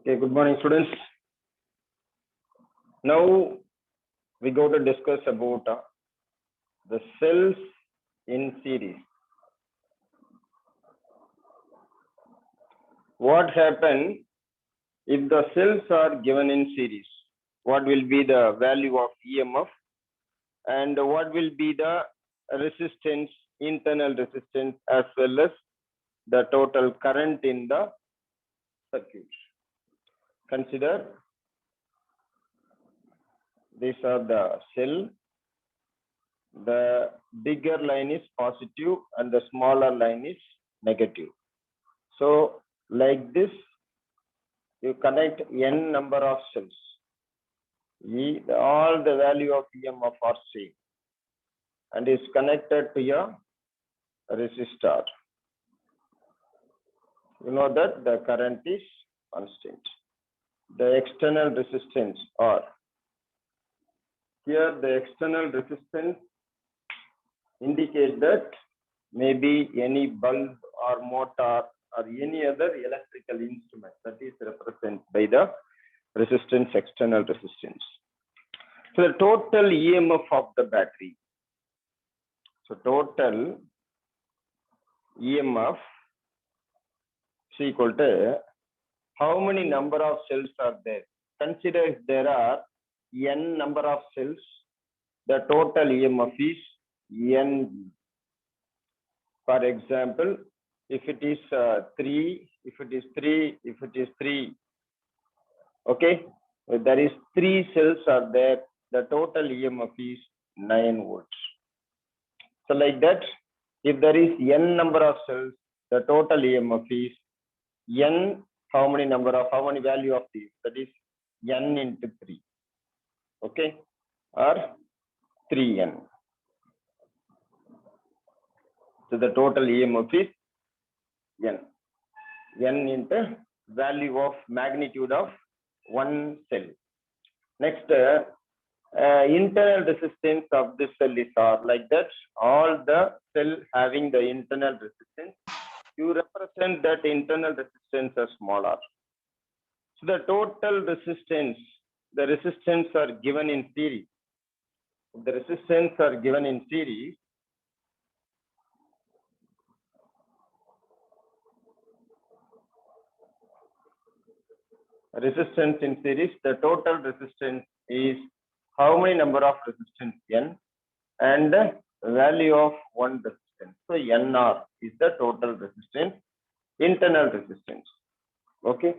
Okay, good morning, students. Now we go to discuss about the cells in series. What happens if the cells are given in series? What will be the value of EMF and what will be the resistance, internal resistance, as well as the total current in the circuit? Consider these are the cell. The bigger line is positive and the smaller line is negative. So like this, you connect n number of cells. All the value of EMF are same and is connected to your resistor. You know that the current is constant. The external resistance or here the external resistance indicate that maybe any bulb or motor or any other electrical instrument that is represented by the resistance, external resistance. So the total EMF of the battery. So total EMF is equal to how many number of cells are there. Consider if there are n number of cells, the total EMF is n. For example, if it is 3, if it is 3, okay, if there is 3 cells are there, the total EMF is 9 volts. So like that, if there is n number of cells, the total EMF is n, how many value of these? That is n into 3, okay, or 3n. So the total EMF is n into value of magnitude of one cell. Next, internal resistance of this cell is R. Like that, all the cell having the internal resistance, you represent that internal resistance as small r. So the total resistance, the resistance are given in series. The resistance are given in series. Resistance in series, the total resistance is how many number of resistance n and the value of one resistance. So nr is the total resistance, internal resistance. Okay.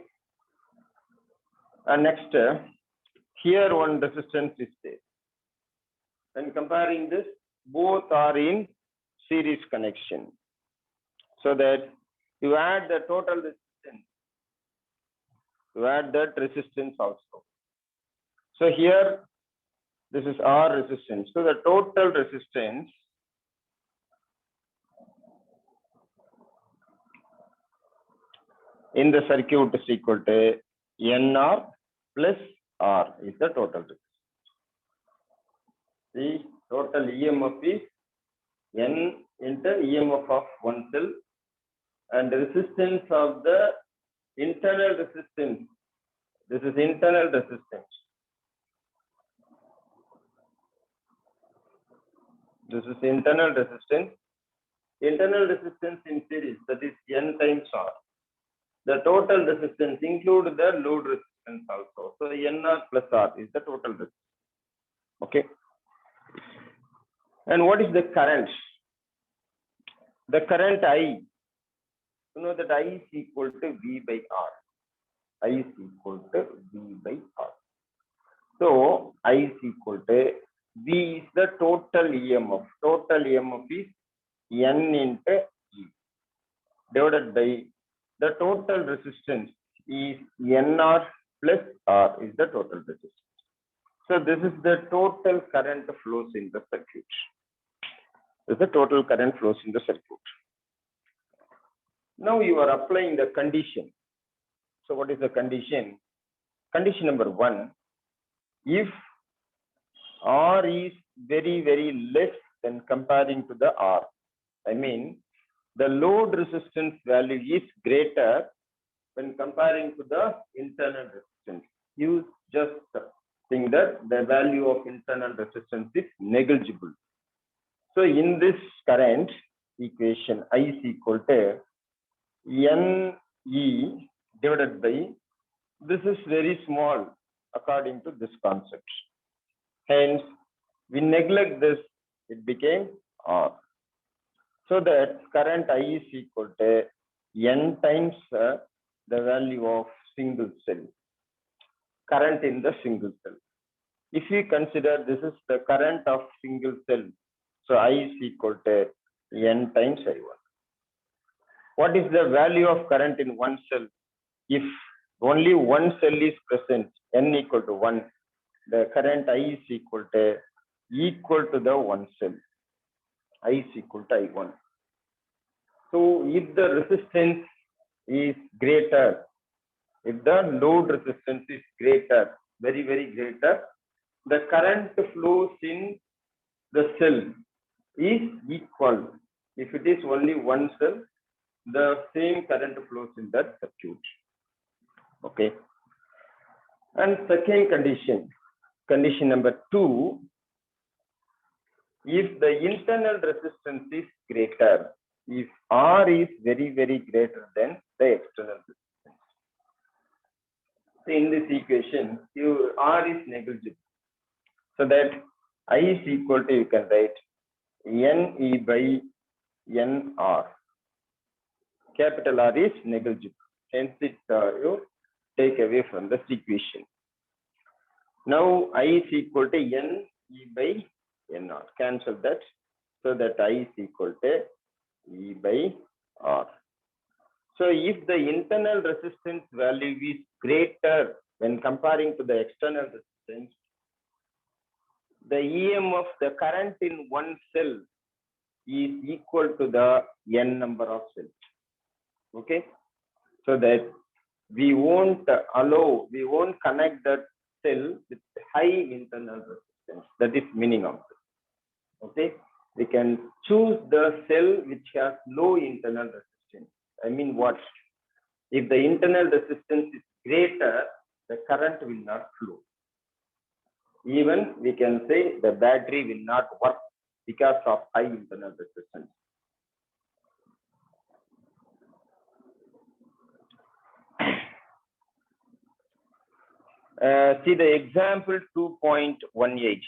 And next, here one resistance is there. And comparing this, both are in series connection. So that you add the total resistance. To add that resistance also. So here, this is R resistance. So the total resistance in the circuit is equal to NR plus R is the total resistance. The total EMF is N into EMF of one cell and the resistance of the internal resistance. This is internal resistance. This is internal resistance. Internal resistance in series, that is N times R. The total resistance include the load resistance also. So NR plus R is the total resistance. Okay. And what is the current? The current I. You know that I is equal to V by R. I is equal to V by R. So I is equal to V is the total EMF. Total EMF is N into E divided by the total resistance is NR plus R is the total resistance. So this is the total current flows in the circuit. This is the total current flows in the circuit. Now you are applying the condition. So what is the condition? Condition number 1, if R is very, very less than comparing to the R, I mean the load resistance value is greater when comparing to the internal resistance. You just think that the value of internal resistance is negligible. So in this current equation, I is equal to NE divided by, this is very small according to this concept. Hence, we neglect this, it became R. So that current I is equal to N times the value of single cell, current in the single cell. If we consider this is the current of single cell, so I is equal to N times I1. What is the value of current in one cell? If only one cell is present, N equal to 1, the current I is equal to the one cell. I is equal to I1. So if the resistance is greater, if the load resistance is greater, very, very greater, the current flows in the cell is equal. If it is only one cell, the same current flows in that circuit. Okay. And second condition number 2, if the internal resistance is greater, if R is very, very greater than the external resistance. So in this equation, R is negligible. So that I is equal to, you can write NE by NR. Capital R is negligible. Hence it you take away from this equation. Now I is equal to NE by NR. Cancel that. So that I is equal to E by R. So if the internal resistance value is greater when comparing to the external resistance, the EM of the current in one cell is equal to the N number of cells. Okay. So that we won't connect that cell with high internal resistance. That is meaning of this. Okay. We can choose the cell which has low internal resistance. I mean what? If the internal resistance is greater, the current will not flow. Even we can say the battery will not work because of high internal resistance. See the example 2.18.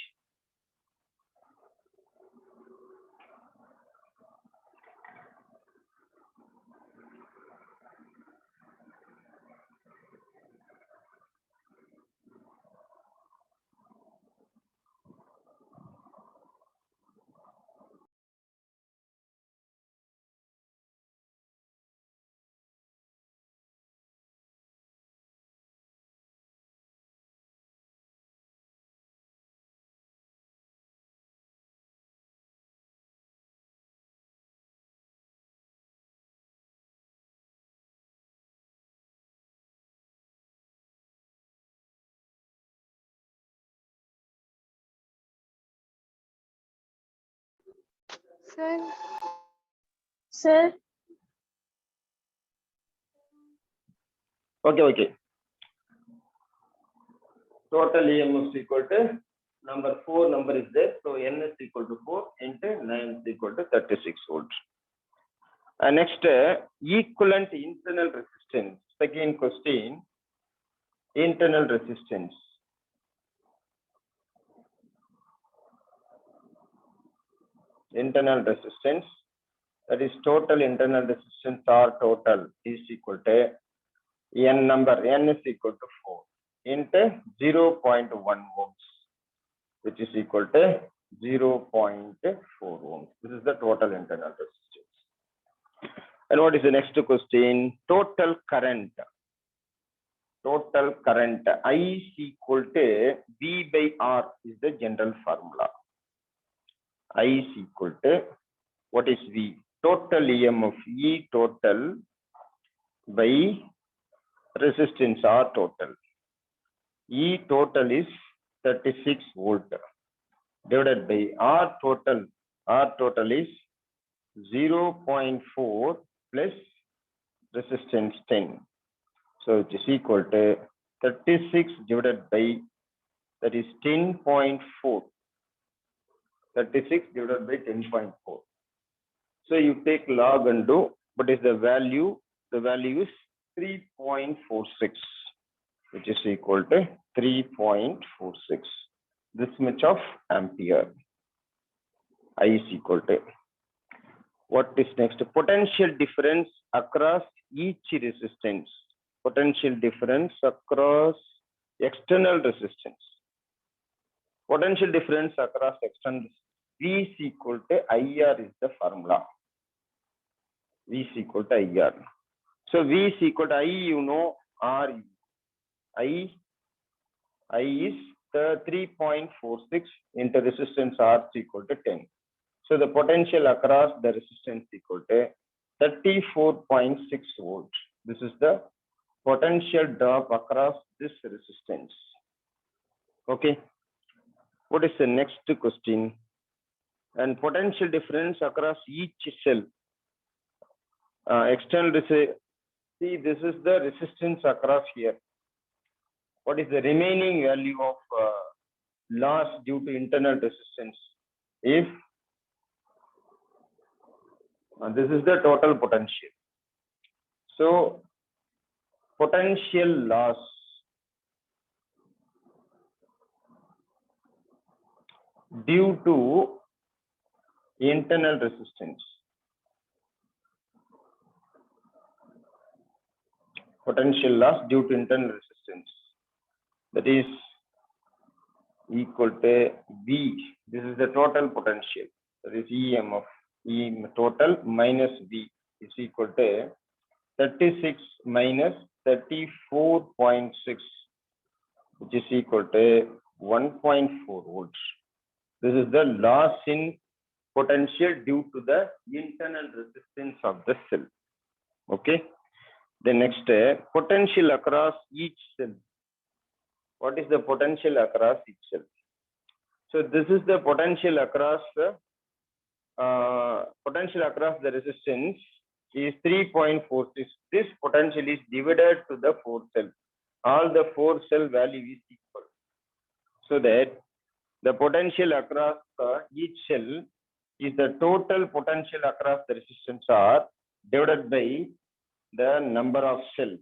Sir. Okay. Total EMF is equal to number 4 number is there. So N is equal to 4 into 9 is equal to 36 volts. Next, equivalent internal resistance. Second question, internal resistance. Internal resistance, that is total internal resistance or total is equal to N number, N is equal to 4 into 0.1 ohms, which is equal to 0.4 ohms. This is the total internal resistance. And what is the next question? Total current. Total current I is equal to V by R is the general formula. I is equal to, what is V? Total EMF, E total by resistance R total. E total is 36 volt divided by R total. R total is 0.4 plus resistance 10. So it is equal to 36 divided by, that is 10.4. 36 divided by 10.4. So you take log and do, what is the value? The value is 3.46, which is equal to 3.46. This much of ampere. I is equal to. What is next? Potential difference across each resistance. Potential difference across external resistance. Potential difference across external. V is equal to IR is the formula. V is equal to IR. So V is equal to I, you know, R. I is the 3.46 into resistance R is equal to 10. So the potential across the resistance equal to 34.6 volts. This is the potential drop across this resistance. Okay. What is the next question? And potential difference across each cell. External resistance. See, this is the resistance across here. What is the remaining value of loss due to internal resistance? If this is the total potential. So potential loss due to internal resistance. Potential loss due to internal resistance. That is equal to V. This is the total potential. That is EM of E total minus V is equal to 36 minus 34.6, which is equal to 1.4 volts. This is the loss in potential due to the internal resistance of the cell. Okay. The next potential across each cell. What is the potential across each cell? So this is the potential across the resistance is 3.46. This potential is divided to the 4 cell. All the 4 cell value is equal. So that the potential across each cell is the total potential across the resistance R divided by the number of cells,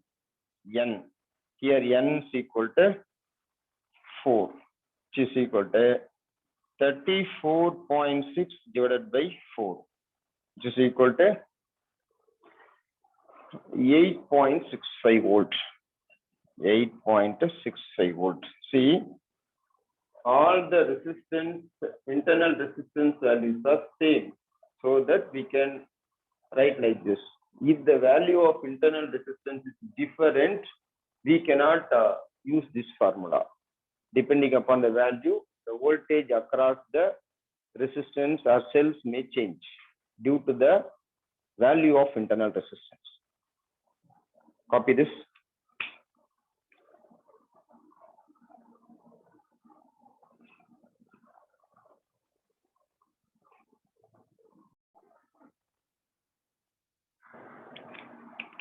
N. Here N is equal to 4, which is equal to 34.6 divided by 4, which is equal to 8.65 volts. 8.65 volts. See, all the resistance, internal resistance values are same, so that we can write like this. If the value of internal resistance is different, we cannot use this formula. Depending upon the value, the voltage across the resistance or cells may change due to the value of internal resistance. Copy this.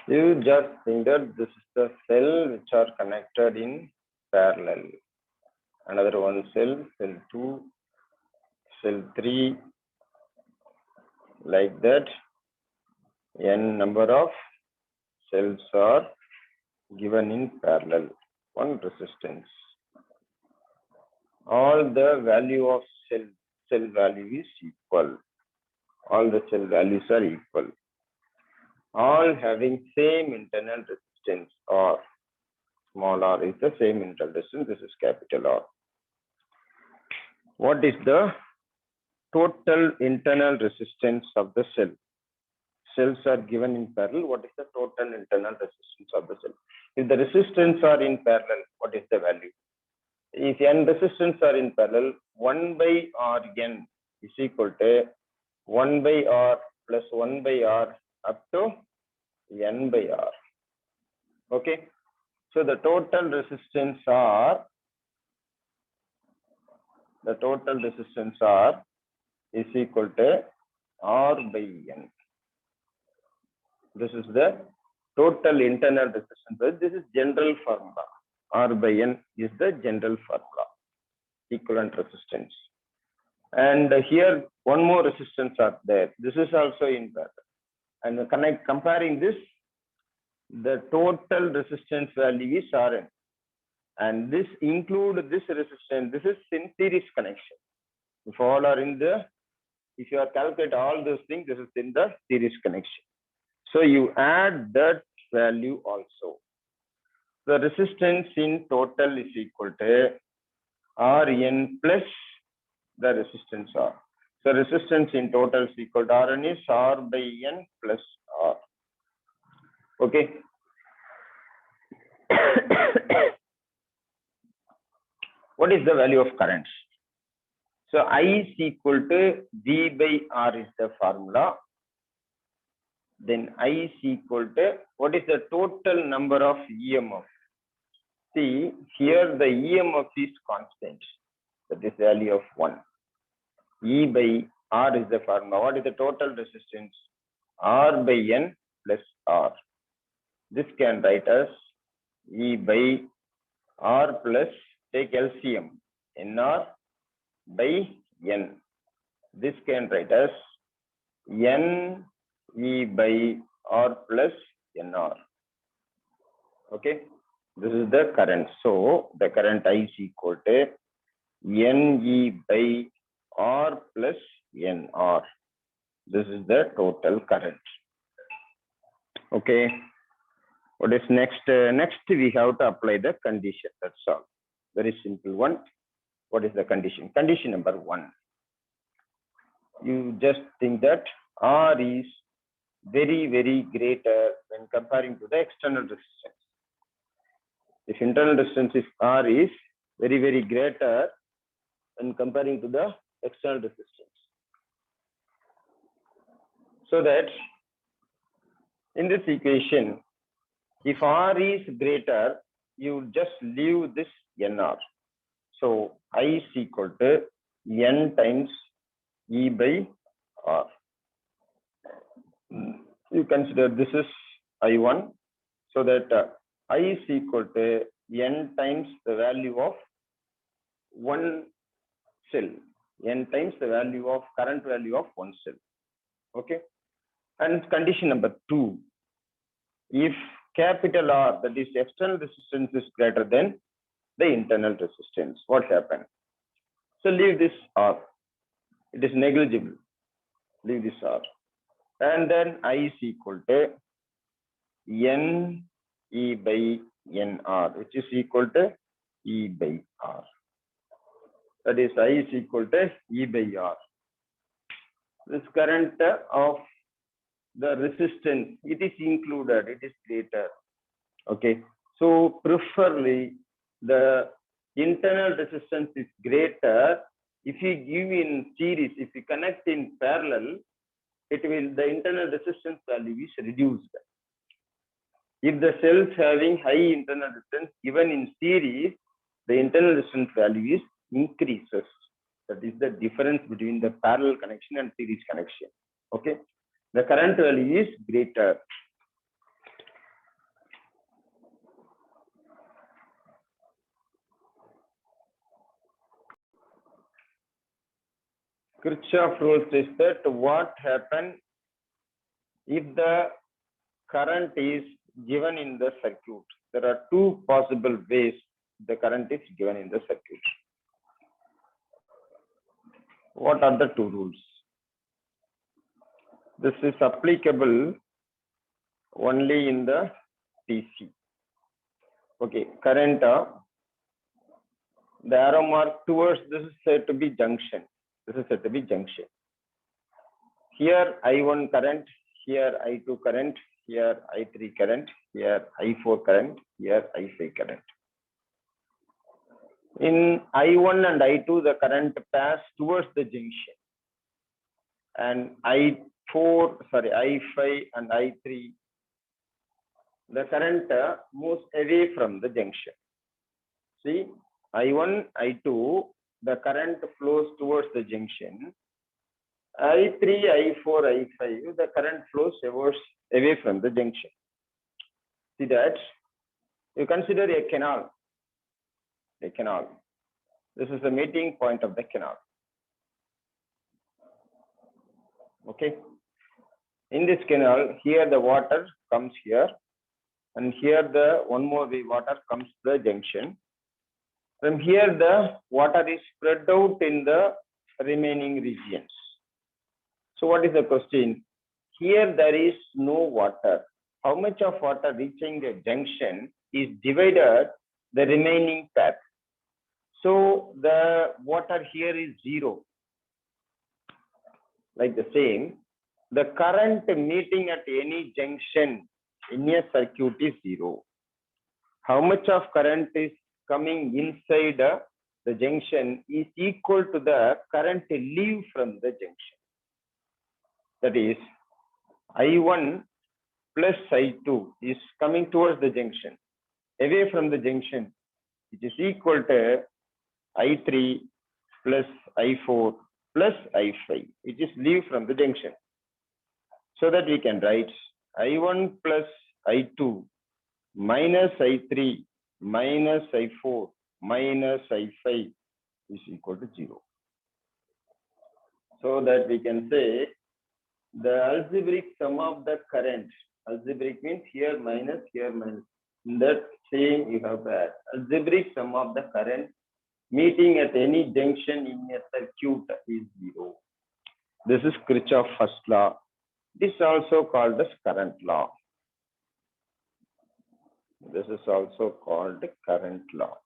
You just think that this is the cell which are connected in parallel. Another one cell, cell 2, cell 3, like that. N number of cells are given in parallel. One resistance. All the value of cell value is equal. All the cell values are equal. All having same internal resistance, or small r is the same internal resistance. This is capital R. What is the total internal resistance of the cell? Cells are given in parallel. What is the total internal resistance of the cell? If the resistance are in parallel, what is the value? If n resistance are in parallel, 1 by Rn is equal to 1 by R plus 1 by R up to N by R. Okay. So the total resistance R is equal to R by N. This is the total internal resistance. This is general formula. R by N is the general formula, equivalent resistance. And here one more resistance are there. This is also in parallel. And comparing this, the total resistance value is Rn. And this include this resistance. This is in series connection. If all are in the, if you are calculate all those things, this is in the series connection. So you add that value also. The resistance in total is equal to Rn plus the resistance R. So resistance in total is equal to Rn is R by N plus R. Okay. What is the value of currents? So I is equal to V by R is the formula. Then I is equal to, what is the total number of EMF? See, here the EMF is constant. That is value of 1. E by R is the formula. What is the total resistance? R by N plus R. This can write as E by R plus, take LCM, NR by N. This can write as N E by R plus NR. Okay, this is the current. So the current I is equal to NE by R plus NR. This is the total current. Okay. What is next? Next, we have to apply the condition. That's all. Very simple one. What is the condition? Condition number 1. You just think that R is very, very greater when comparing to the external resistance. If internal resistance is R is very, very greater when comparing to the external resistance. So that in this equation, if R is greater, you just leave this NR. So I is equal to N times E by R. You consider this is I1, so that I is equal to N times the value of one cell, N times the value of current value of one cell. Okay. And condition number 2, if capital R, that is external resistance, is greater than the internal resistance, what happens? So leave this R. It is negligible. Leave this R. And then I is equal to N E by NR, which is equal to E by R. That is I is equal to E by R. This current of the resistance, it is included, it is greater. Okay. So preferably the internal resistance is greater. If you give in series, if you connect in parallel, it will, the internal resistance value is reduced. If the cells having high internal resistance given in series, the internal resistance value is increases. That is the difference between the parallel connection and series connection. Okay. The current value is greater. Kirchhoff rule says that what happens if the current is given in the circuit. There are two possible ways the current is given in the circuit. What are the two rules? This is applicable only in the DC. Okay, current, the arrow mark towards this is said to be junction. This is said to be junction. Here I1 current, here I2 current, here I3 current, here I4 current, here I5 current. In I1 and I2, the current pass towards the junction, and I5 and I3, the current moves away from the junction. See, I1, I2, the current flows towards the junction. I3, I4, I5, the current flows away from the junction. See that? You consider a canal. A canal. This is the meeting point of the canal. Okay. In this canal, here the water comes here, and here the one more water comes to the junction. From here, the water is spread out in the remaining regions. So what is the question? Here there is no water. How much of water reaching the junction is divided the remaining path? So the water here is 0. Like the same, the current meeting at any junction in a circuit is 0. How much of current is coming inside the junction is equal to the current leave from the junction. That is, I1 plus I2 is coming towards the junction. Away from the junction, it is equal to I3 plus I4 plus I5, which is leave from the junction. So that we can write I1 plus I2 minus I3 minus I4 minus I5 is equal to 0. So that we can say the algebraic sum of the current, algebraic means here minus, in that same you have that algebraic sum of the current meeting at any junction in a circuit is 0. This is Kirchhoff's first law. This is also called as current law. This is also called current law.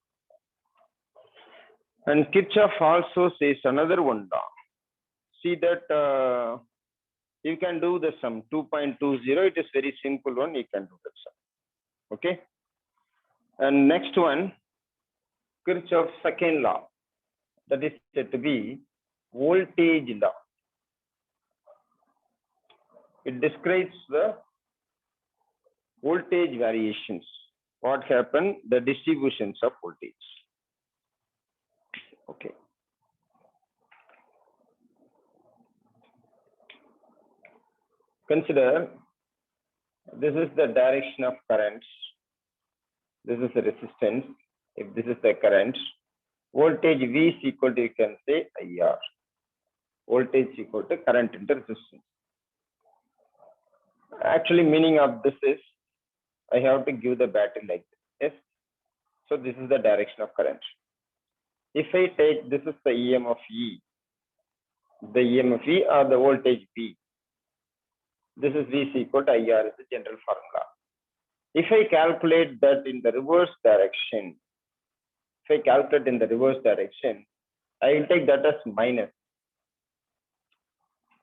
And Kirchhoff also says another one law. See that you can do the sum 2.20. It is very simple one. You can do the sum. Okay. And next one, Kirchhoff's second law. That is said to be voltage law. It describes the voltage variations. What happened? The distributions of voltage. Okay. Consider this is the direction of currents. This is the resistance. If this is the current, voltage V is equal to, you can say, IR. Voltage is equal to current into resistance. Actually, meaning of this is I have to give the battery like this. Yes. So this is the direction of current. If I take this is the EMF E, the EMF E or the voltage V. This is V is equal to IR is the general formula. If I calculate that in the reverse direction, I will take that as minus.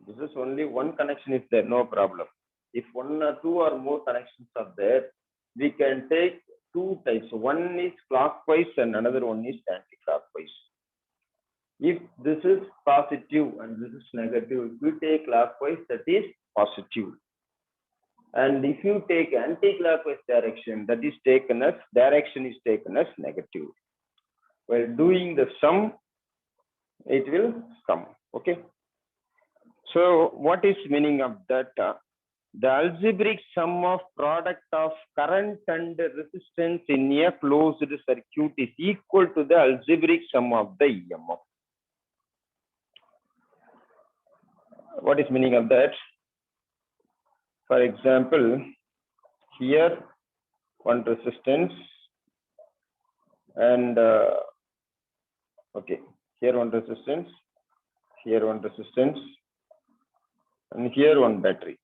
This is only one connection is there, no problem. If one or two or more connections are there, we can take two types. One is clockwise and another one is anti-clockwise. If this is positive and this is negative, if you take clockwise, that is positive. And if you take anti-clockwise direction, that is taken as negative. While doing the sum, it will sum. Okay. So what is meaning of that? The algebraic sum of product of current and resistance in a closed circuit is equal to the algebraic sum of the EMF. What is meaning of that? For example, here one resistance and okay, here one resistance, and here one battery.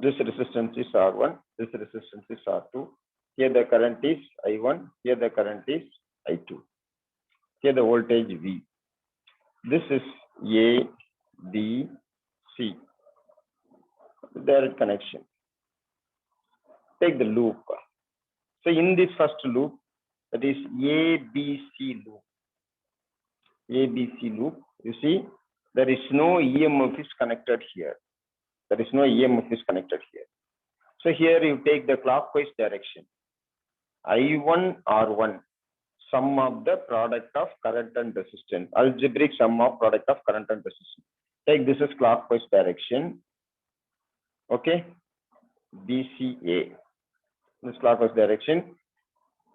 This resistance is R1, this resistance is R2. Here the current is I1, here the current is I2. Here the voltage V. This is A, B, C. Direct connection. Take the loop. So in this first loop, that is ABC loop. ABC loop, you see, there is no EMF is connected here. So here you take the clockwise direction. I1 R1, sum of the product of current and resistance. Algebraic sum of product of current and resistance. Take this as clockwise direction. Okay. BCA. This clockwise direction.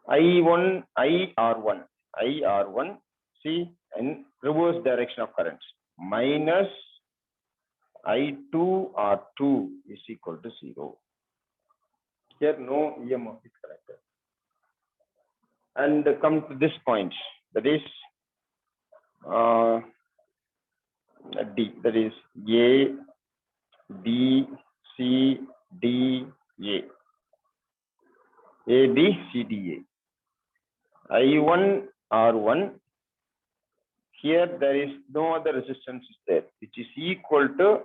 IR1, see, in reverse direction of currents, minus I2R2 is equal to 0. Here no EMF is connected. And come to this point, that is D, that is A, B, C, D, A. A, B, C, D, A. I1, R1. Here there is no other resistance there, which is equal to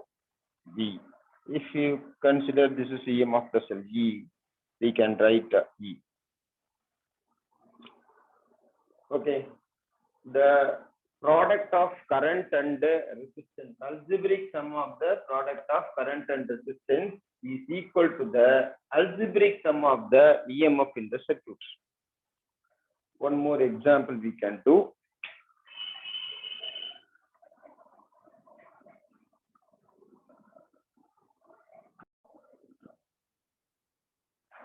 V. If you consider this is EM of the cell E, we can write E. Okay. The product of current and resistance, algebraic sum of the product of current and resistance is equal to the algebraic sum of the EMF in the circuits. One more example we can do.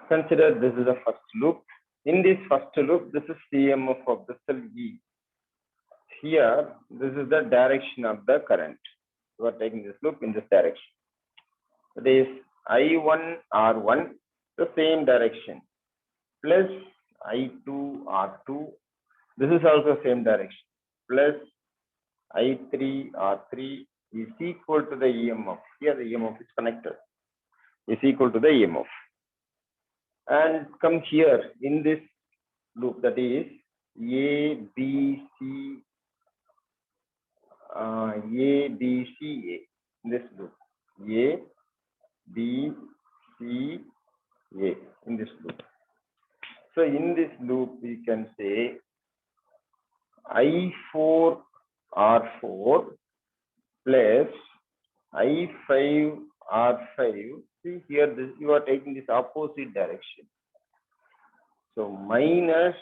Consider this is the first loop. In this first loop, this is EMF of the cell E. Here, this is the direction of the current. You are taking this loop in this direction. That is I1, R1, the same direction, plus I2, R2. This is also same direction, plus I3, R3 is equal to the EMF. Here the EMF is connected, is equal to the EMF. And come here in this loop, that is A, B, C, A, B, C, A. In this loop, A, B, C, A. In this loop. So in this loop, we can say I4, R4 plus I5, R5. See here, this you are taking this opposite direction. So minus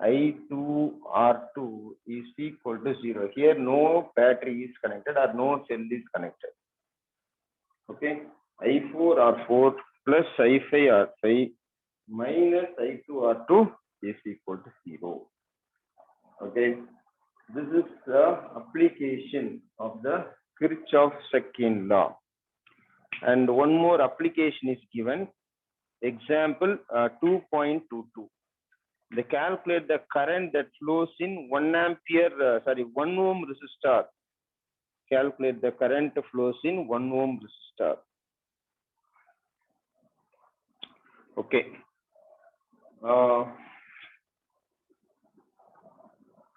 I2, R2 is equal to 0. Here no battery is connected or no cell is connected. Okay, I4, R4 plus I5, R5 minus I2, R2 is equal to 0. Okay, this is the application of the Kirchhoff's second law. And one more application is given. Example 2.22. They calculate the current that flows in 1 ohm resistor. Calculate the current flows in 1 ohm resistor. Okay.